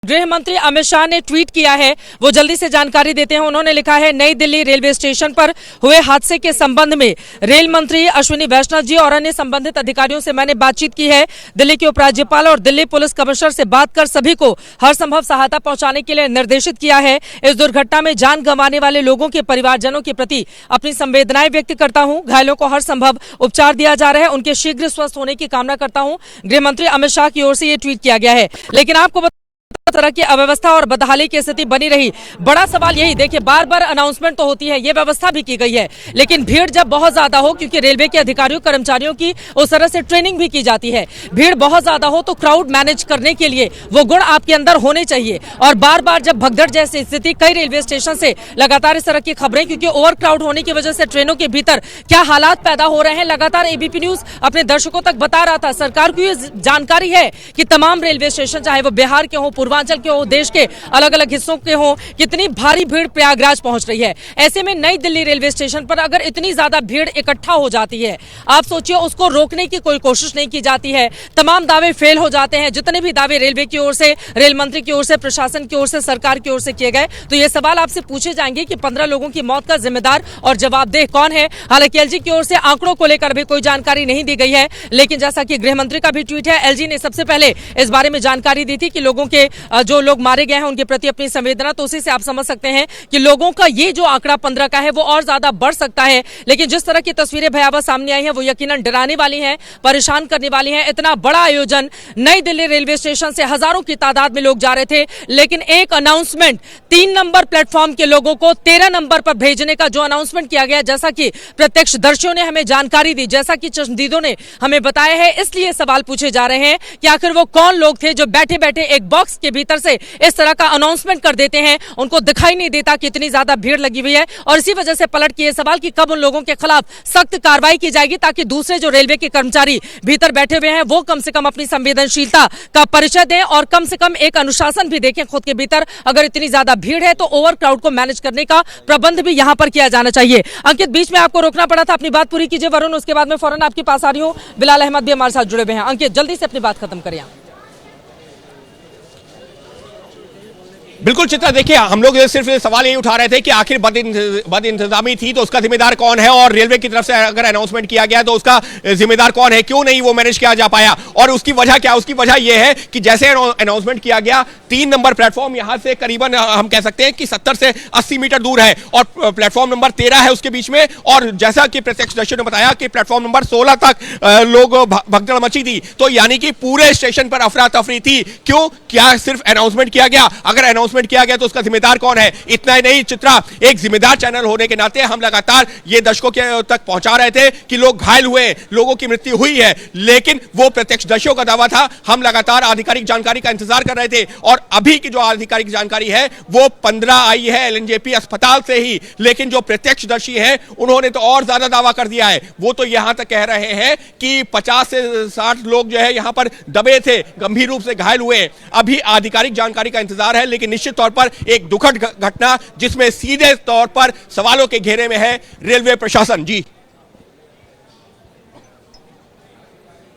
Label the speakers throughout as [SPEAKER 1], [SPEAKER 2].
[SPEAKER 1] गृह मंत्री अमित शाह ने ट्वीट किया है, वो जल्दी से जानकारी देते हैं। उन्होंने लिखा है, नई दिल्ली रेलवे स्टेशन पर हुए हादसे के संबंध में रेल मंत्री अश्विनी वैष्णव जी और अन्य संबंधित अधिकारियों से मैंने बातचीत की है। दिल्ली के उपराज्यपाल और दिल्ली पुलिस कमिश्नर से बात कर सभी को हर संभव सहायता पहुंचाने के लिए निर्देशित किया है। इस दुर्घटना में जान गंवाने वाले लोगों के परिवारजनों के प्रति अपनी संवेदनाएं व्यक्त करता हूं। घायलों को हर संभव उपचार दिया जा रहा है, उनके शीघ्र स्वस्थ होने की कामना करता हूं। गृह मंत्री अमित शाह की ओर से ये ट्वीट किया गया है। लेकिन आपको तरह की अव्यवस्था और बदहाली की स्थिति बनी रही। बड़ा सवाल यही, देखिए बार बार अनाउंसमेंट तो होती है, ये व्यवस्था भी की गई है, लेकिन भीड़ जब बहुत ज्यादा हो, क्योंकि रेलवे के अधिकारियों कर्मचारियों की उस तरह से ट्रेनिंग भी की जाती है, भीड़ बहुत ज्यादा हो तो क्राउड मैनेज करने के लिए वो गुण आपके अंदर होने चाहिए। और बार बार जब भगदड़ जैसी स्थिति, कई रेलवे स्टेशन से लगातार इस तरह की खबरें, क्योंकि ओवर क्राउड होने की वजह से ट्रेनों के भीतर क्या हालात पैदा हो रहे हैं, लगातार एबीपी न्यूज अपने दर्शकों तक बता रहा था। सरकार को ये जानकारी है कि तमाम रेलवे स्टेशन, चाहे वो बिहार के हो, पूर्वांचल के हो, देश के अलग अलग हिस्सों के हो, कितनी भारी भीड़ प्रयागराज पहुंच रही है। ऐसे में नई दिल्ली रेलवे स्टेशन पर अगर इतनी ज्यादा भीड़ इकट्ठा हो जाती है, आप सोचिए, उसको रोकने की कोई कोशिश नहीं की जाती है, तमाम दावे फेल हो जाते हैं। जितने भी दावे रेलवे की ओर से, रेल मंत्री की ओर से, प्रशासन की ओर से, सरकार की ओर से किए गए, तो ये सवाल आपसे पूछे जाएंगे कि 15 लोगों की मौत का जिम्मेदार और जवाबदेह कौन है। हालांकि एलजी की ओर से आंकड़ों को लेकर भी कोई जानकारी नहीं दी गई है, लेकिन जैसा कि गृह मंत्री का भी ट्वीट है, एलजी ने सबसे पहले इस बारे में जानकारी दी थी कि लोगों के जो लोग मारे गए हैं उनके प्रति अपनी संवेदना, तो उसी से आप समझ सकते हैं कि लोगों का ये जो आंकड़ा 15 का है वो और ज्यादा बढ़ सकता है। लेकिन जिस तरह की तस्वीरें भयावह सामने आई हैं वो यकीनन डराने वाली हैं, परेशान करने वाली हैं। इतना बड़ा आयोजन, नई दिल्ली रेलवे स्टेशन से हजारों की तादाद में लोग जा रहे थे, लेकिन एक अनाउंसमेंट 3 नंबर प्लेटफॉर्म के लोगों को 13 नंबर पर भेजने का जो अनाउंसमेंट किया गया, जैसा कि प्रत्यक्षदर्शियों ने हमें जानकारी दी, जैसा कि चश्मदीदों ने हमें बताया है, इसलिए सवाल पूछे जा रहे हैं कि आखिर वो कौन लोग थे जो बैठे बैठे एक बॉक्स के भीतर से इस तरह का अनाउंसमेंट कर देते हैं। उनको दिखाई नहीं देता कि इतनी ज्यादा भीड़ लगी हुई है, और इसी वजह से पलट के ये सवाल कि कब उन लोगों के खिलाफ सख्त कार्रवाई की जाएगी, ताकि दूसरे जो रेलवे के कर्मचारी भीतर बैठे हुए हैं वो कम से कम अपनी संवेदनशीलता का परिचय दें और कम से कम एक अनुशासन भी देखें खुद के भीतर। अगर इतनी ज्यादा भीड़ है तो ओवर क्राउड को मैनेज करने का प्रबंध भी यहां पर किया जाना चाहिए। अंकित, बीच में आपको रोकना पड़ा था, अपनी बात पूरी कीजिए। वरुण, उसके बाद में फौरन आपके पास आ रही हूं। बिलाल अहमद भी हमारे साथ जुड़े हुए हैं। अंकित, जल्दी से अपनी बात खत्म करें।
[SPEAKER 2] बिल्कुल चित्रा, देखिए हम लोग सिर्फ सवाल यही उठा रहे थे कि आखिर बद इंतजामी थी तो उसका जिम्मेदार कौन है, और रेलवे की तरफ से अगर अनाउंसमेंट किया गया तो उसका जिम्मेदार कौन है, क्यों नहीं वो मैनेज किया जा पाया, और उसकी वजह क्या? उसकी वजह यह है कि जैसे अनाउंसमेंट किया गया, 3 नंबर प्लेटफॉर्म यहां से करीबन हम कह सकते हैं कि 70 से 80 मीटर दूर है, और प्लेटफॉर्म नंबर 13 है उसके बीच में। और जैसा कि प्रत्यक्षदर्शियों ने बताया कि प्लेटफॉर्म नंबर 16 तक लोग भगदड़ मची थी, तो यानी कि पूरे स्टेशन पर अफरा तफरी थी। क्यों? क्या सिर्फ अनाउंसमेंट किया गया? अगर अनाउंसमेंट किया गया तो उसका जिम्मेदार कौन है? इतना ही नहीं चित्रा, एक जिम्मेदार चैनल होने के नाते हम लगातार ये दर्शकों के तक पहुंचा रहे थे कि लोग घायल हुए, लोगों की मृत्यु हुई है, लेकिन वो प्रत्यक्षदर्शियों का दावा था। हम लगातार आधिकारिक जानकारी का इंतजार कर रहे थे, और अभी की जो आधिकारिक जानकारी है वो 15 आई है एलएनजेपी अस्पताल से ही, लेकिन जो प्रत्यक्षदर्शी है उन्होंने तो और ज्यादा दावा कर दिया है। वो तो यहां तक कह रहे हैं कि 50 से 60 लोग जो है यहां पर दबे थे, गंभीर रूप से घायल हुए। अभी आधिकारिक जानकारी का इंतजार है, लेकिन निश्चित तौर पर एक दुखद घटना जिसमें सीधे तौर पर सवालों के घेरे में है रेलवे प्रशासन। जी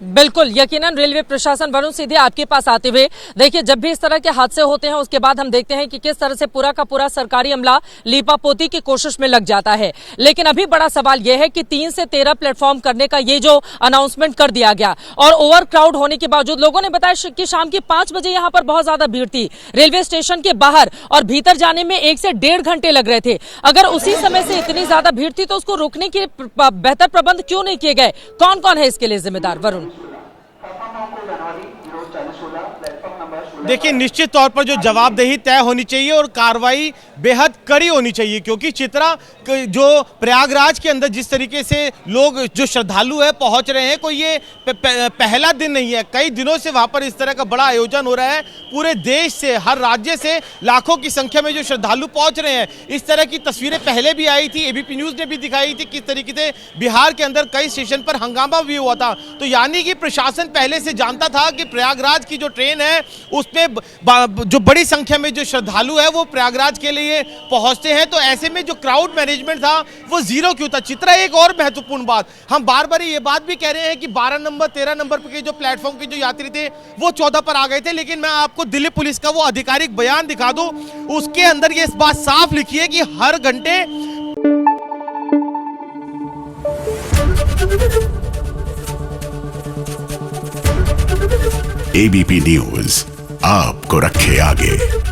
[SPEAKER 1] बिल्कुल, यकीनन रेलवे प्रशासन। वरुण, सीधे आपके पास आते हुए, देखिए जब भी इस तरह के हादसे होते हैं उसके बाद हम देखते हैं कि किस तरह से पूरा का पूरा सरकारी अमला लीपापोती की कोशिश में लग जाता है। लेकिन अभी बड़ा सवाल यह है कि 3 से 13 प्लेटफॉर्म करने का ये जो अनाउंसमेंट कर दिया गया, और ओवर क्राउड होने के बावजूद लोगों ने बताया कि शाम के 5 बजे यहां पर बहुत ज्यादा भीड़ थी रेलवे स्टेशन के बाहर, और भीतर जाने में 1 से 1.5 घंटे लग रहे थे। अगर उसी समय से इतनी ज्यादा भीड़ थी तो उसको रोकने के बेहतर प्रबंध क्यों नहीं किए गए? कौन कौन है इसके लिए जिम्मेदार? वरुण,
[SPEAKER 3] देखिए, निश्चित तौर पर जो जवाबदेही तय होनी चाहिए और कार्रवाई बेहद कड़ी होनी चाहिए, क्योंकि चित्रा जो प्रयागराज के अंदर जिस तरीके से लोग, जो श्रद्धालु है, पहुंच रहे हैं, कोई ये पहला दिन नहीं है। कई दिनों से वहां पर इस तरह का बड़ा आयोजन हो रहा है। पूरे देश से, हर राज्य से लाखों की संख्या में जो श्रद्धालु पहुंच रहे हैं। इस तरह की तस्वीरें पहले भी आई थी, एबीपी न्यूज ने भी दिखाई थी किस तरीके से बिहार के अंदर कई स्टेशन पर हंगामा भी हुआ था। तो यानी कि प्रशासन पहले से जानता था कि प्रयागराज की जो ट्रेन है उस जिसमें जो बड़ी संख्या में जो श्रद्धालु है वो प्रयागराज के लिए पहुंचते हैं, तो ऐसे में जो क्राउड मैनेजमेंट था वो जीरो क्यों था। चित्रा, एक और महत्वपूर्ण बात, हम बार बार ये बात भी कह रहे हैं कि 12 नंबर 13 नंबर के जो प्लेटफॉर्म के जो यात्री थे वो 14 पर आ गए थे, लेकिन मैं आपको दिल्ली पुलिस का वो आधिकारिक बयान दिखा दूं, उसके अंदर ये इस बात साफ लिखी है कि हर घंटे
[SPEAKER 4] एबीपी न्यूज आपको रखे आगे।